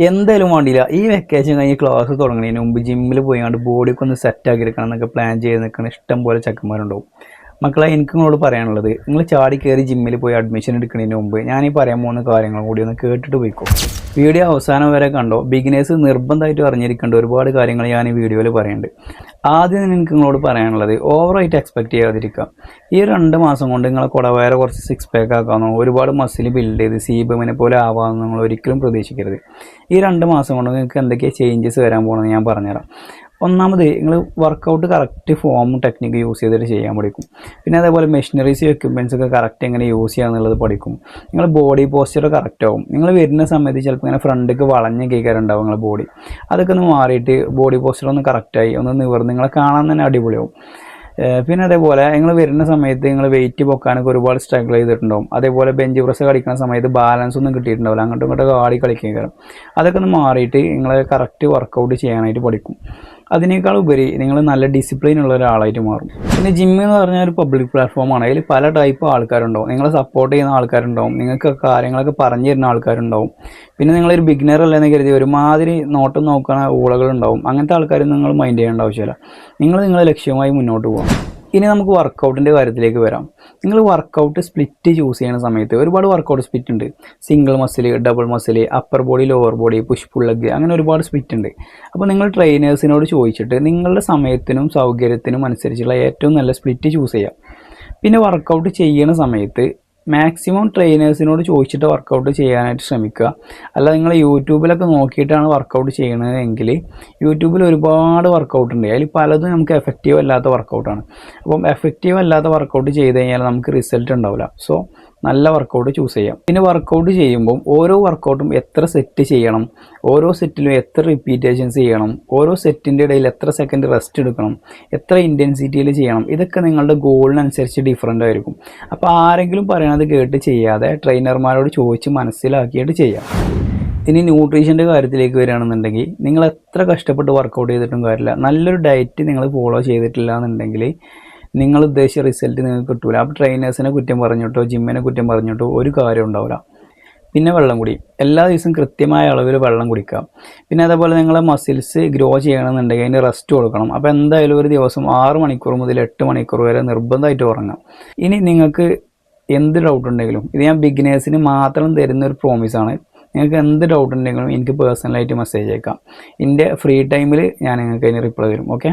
എന്തായാലും വേണ്ടിയില്ല ഈ വെക്കേഷൻ കഴിഞ്ഞ് ക്ലാസ് തുടങ്ങുന്നതിന് മുമ്പ് ജിമ്മിൽ പോയാണ്ട് ബോഡിയൊക്കെ ഒന്ന് സെറ്റാക്കി എടുക്കണം എന്നൊക്കെ പ്ലാൻ ചെയ്ത് നിൽക്കുന്ന ഇഷ്ടം പോലെ ചെക്കന്മാരുണ്ടാവും. മക്കളെ, എനിക്ക് നിങ്ങളോട് പറയാനുള്ളത്, നിങ്ങൾ ചാടി കയറി ജിമ്മിൽ പോയി അഡ്മിഷൻ എടുക്കുന്നതിന് മുമ്പ് ഞാൻ ഈ പറയാൻ പോകുന്ന കാര്യങ്ങളും കൂടി ഒന്ന് കേട്ടിട്ട് പോയിക്കോ. വീഡിയോ അവസാനം വരെ കണ്ടോ. ബിഗിനേഴ്സ് നിർബന്ധമായിട്ട് അറിഞ്ഞിരിക്കേണ്ട ഒരുപാട് കാര്യങ്ങൾ ഞാൻ ഈ വീഡിയോയിൽ പറയുന്നുണ്ട്. ആദ്യം എനിക്ക് നിങ്ങളോട് പറയാനുള്ളത്, ഓവറായിട്ട് എക്സ്പെക്ട് ചെയ്യാതിരിക്കുക. ഈ 2 മാസം കൊണ്ട് നിങ്ങളെ കുടവേറെ കുറച്ച് 6 പാക്ക് ആക്കാമെന്നോ ഒരുപാട് മസിൽ ബിൽഡ് ചെയ്ത് സീബമിനെ പോലെ ആവാമെന്ന് നിങ്ങൾ ഒരിക്കലും പ്രതീക്ഷിക്കരുത്. ഈ 2 മാസം കൊണ്ട് നിങ്ങൾക്ക് എന്തൊക്കെയാണ് ചേഞ്ചസ് വരാൻ പോകുന്നത് ഞാൻ പറഞ്ഞുതരാം. ഒന്നാമത്, നിങ്ങൾ വർക്കൗട്ട് കറക്റ്റ് ഫോമും ടെക്നിക്ക് യൂസ് ചെയ്തിട്ട് ചെയ്യാൻ പഠിക്കും. പിന്നെ അതേപോലെ മെഷീനറീസ് എക്യുപ്മെൻറ്റ്സ് ഒക്കെ കറക്റ്റ് എങ്ങനെ യൂസ് ചെയ്യുക എന്നുള്ളത് പഠിക്കും. നിങ്ങൾ ബോഡി പോസ്ചർ കറക്റ്റ് ആവും. നിങ്ങൾ വരുന്ന സമയത്ത് ചിലപ്പോൾ ഇങ്ങനെ ഫ്രണ്ടിലേക്ക് വളഞ്ഞ് കേൾക്കാറുണ്ടാവും നിങ്ങളുടെ ബോഡി. അതൊക്കെ ഒന്ന് മാറിയിട്ട് ബോഡി പോസ്ചർ ഒന്ന് കറക്റ്റായി ഒന്ന് നിവർന്ന് നിങ്ങളെ കാണാൻ തന്നെ അടിപൊളിയാവും. പിന്നെ അതേപോലെ നിങ്ങൾ വരുന്ന സമയത്ത് നിങ്ങൾ വെയിറ്റ് പൊക്കാനൊക്കെ ഒരുപാട് സ്ട്രഗിൾ ചെയ്തിട്ടുണ്ടാവും. അതേപോലെ ബെഞ്ച് പ്രസ് കളിക്കുന്ന സമയത്ത് ബാലൻസ് ഒന്നും കിട്ടിയിട്ടുണ്ടാവില്ല, അങ്ങോട്ടും ഇങ്ങോട്ടൊക്കെ ആടി കളിക്കുക. അതൊക്കെ ഒന്ന് മാറിയിട്ട് നിങ്ങൾ കറക്റ്റ് വർക്കൗട്ട് ചെയ്യാനായിട്ട് പഠിക്കും. അതിനേക്കാൾ ഉപരി നിങ്ങൾ നല്ല ഡിസിപ്ലിൻ ഉള്ള ഒരാളായിട്ട് മാറും. പിന്നെ ജിമ്മ് എന്ന് പറഞ്ഞാൽ ഒരു പബ്ലിക് പ്ലാറ്റ്ഫോമാണ്. അതിൽ പല ടൈപ്പ് ആൾക്കാരുണ്ടാവും. നിങ്ങളെ സപ്പോർട്ട് ചെയ്യുന്ന ആൾക്കാരുണ്ടാവും, നിങ്ങൾക്ക് കാര്യങ്ങളൊക്കെ പറഞ്ഞു തരുന്ന ആൾക്കാരുണ്ടാവും. പിന്നെ നിങ്ങളൊരു ബിഗിനർ അല്ലെന്ന് കരുതി ഒരുമാതിരി നോട്ടം നോക്കുന്ന ഊളകളുണ്ടാവും. അങ്ങനത്തെ ആൾക്കാരൊന്നും നിങ്ങൾ മൈൻഡ് ചെയ്യേണ്ട ആവശ്യമില്ല. നിങ്ങൾ നിങ്ങളെ ലക്ഷ്യമായി മുന്നോട്ട് പോകാം. ഇനി നമുക്ക് വർക്കൗട്ടിൻ്റെ കാര്യത്തിലേക്ക് വരാം. നിങ്ങൾ വർക്കൗട്ട് സ്പ്ലിറ്റ് ചൂസ് ചെയ്യുന്ന സമയത്ത് ഒരുപാട് വർക്കൗട്ട് സ്പ്ലിറ്റ് ഉണ്ട്. Single muscle, double muscle, upper body, lower body, push pull leg, അങ്ങനെ ഒരുപാട് സ്പ്ലിറ്റ് ഉണ്ട്. അപ്പോൾ നിങ്ങൾ ട്രെയിനേഴ്സിനോട് ചോദിച്ചിട്ട് നിങ്ങളുടെ സമയത്തിനും സൗകര്യത്തിനും അനുസരിച്ചുള്ള ഏറ്റവും നല്ല സ്പ്ലിറ്റ് ചൂസ് ചെയ്യാം. പിന്നെ വർക്കൗട്ട് ചെയ്യുന്ന സമയത്ത് മാക്സിമം ട്രെയിനേഴ്സിനോട് ചോദിച്ചിട്ട് വർക്കൗട്ട് ചെയ്യാനായിട്ട് ശ്രമിക്കുക. അല്ല നിങ്ങൾ യൂട്യൂബിലൊക്കെ നോക്കിയിട്ടാണ് വർക്കൗട്ട് ചെയ്യണതെങ്കിൽ യൂട്യൂബിൽ ഒരുപാട് വർക്കൗട്ട് ഉണ്ട്. അതിൽ പലതും നമുക്ക് എഫക്റ്റീവ് അല്ലാത്ത വർക്കൗട്ടാണ്. അപ്പം എഫക്റ്റീവ് അല്ലാത്ത വർക്കൗട്ട് ചെയ്ത് കഴിഞ്ഞാൽ നമുക്ക് റിസൾട്ട് ഉണ്ടാവില്ല. സോ നല്ല വർക്കൗട്ട് ചൂസ് ചെയ്യാം. പിന്നെ വർക്കൗട്ട് ചെയ്യുമ്പം ഓരോ വർക്കൗട്ടും എത്ര സെറ്റ് ചെയ്യണം, ഓരോ സെറ്റിലും എത്ര റിപ്പീറ്റേഷൻസ് ചെയ്യണം, ഓരോ സെറ്റിൻ്റെ ഇടയിൽ എത്ര സെക്കൻഡ് റെസ്റ്റ് എടുക്കണം, എത്ര ഇൻറ്റൻസിറ്റിയിൽ ചെയ്യണം, ഇതൊക്കെ നിങ്ങളുടെ ഗോളിനനുസരിച്ച് ഡിഫറൻ്റ് ആയിരിക്കും. അപ്പോൾ ആരെങ്കിലും പറയണത് കേട്ട് ചെയ്യാതെ ട്രെയിനർമാരോട് ചോദിച്ച് മനസ്സിലാക്കിയിട്ട് ചെയ്യാം. ഇനി ന്യൂട്രീഷൻ്റെ കാര്യത്തിലേക്ക് വരികയാണെന്നുണ്ടെങ്കിൽ നിങ്ങൾ എത്ര കഷ്ടപ്പെട്ട് വർക്കൗട്ട് ചെയ്തിട്ടും കാര്യമില്ല, നല്ലൊരു ഡയറ്റ് നിങ്ങൾ ഫോളോ ചെയ്തിട്ടില്ല എന്നുണ്ടെങ്കിൽ നിങ്ങൾ ഉദ്ദേശിച്ച റിസൾട്ട് നിങ്ങൾക്ക് കിട്ടില്ല. അപ്പോൾ ട്രെയിനേഴ്സിനെ കുറ്റം പറഞ്ഞിട്ടോ ജിമ്മിനെ കുറ്റം പറഞ്ഞിട്ടോ ഒരു കാര്യം ഉണ്ടാവില്ല. പിന്നെ വെള്ളം കുടി, എല്ലാ ദിവസവും കൃത്യമായ അളവിൽ വെള്ളം കുടിക്കുക. പിന്നെ അതേപോലെ നിങ്ങളെ മസിൽസ് ഗ്രോ ചെയ്യണമെന്നുണ്ടെങ്കിൽ അതിന് റെസ്റ്റ് കൊടുക്കണം. അപ്പോൾ എന്തായാലും ഒരു ദിവസം 6 മണിക്കൂർ മുതൽ 8 മണിക്കൂർ വരെ നിർബന്ധമായിട്ട് ഉറങ്ങാം. ഇനി നിങ്ങൾക്ക് എന്ത് ഡൗട്ട് ഉണ്ടെങ്കിലും, ഇത് ഞാൻ ബിഗിനേഴ്സിന് മാത്രം തരുന്നൊരു പ്രോമിസാണ്. നിങ്ങൾക്ക് എന്ത് ഡൗട്ട് ഉണ്ടെങ്കിലും എനിക്ക് പേഴ്സണലായിട്ട് മെസ്സേജ് അയക്കാം. എൻ്റെ ഫ്രീ ടൈമിൽ ഞാൻ നിങ്ങൾക്ക് അതിന് റിപ്ലൈ തരും. ഓക്കെ.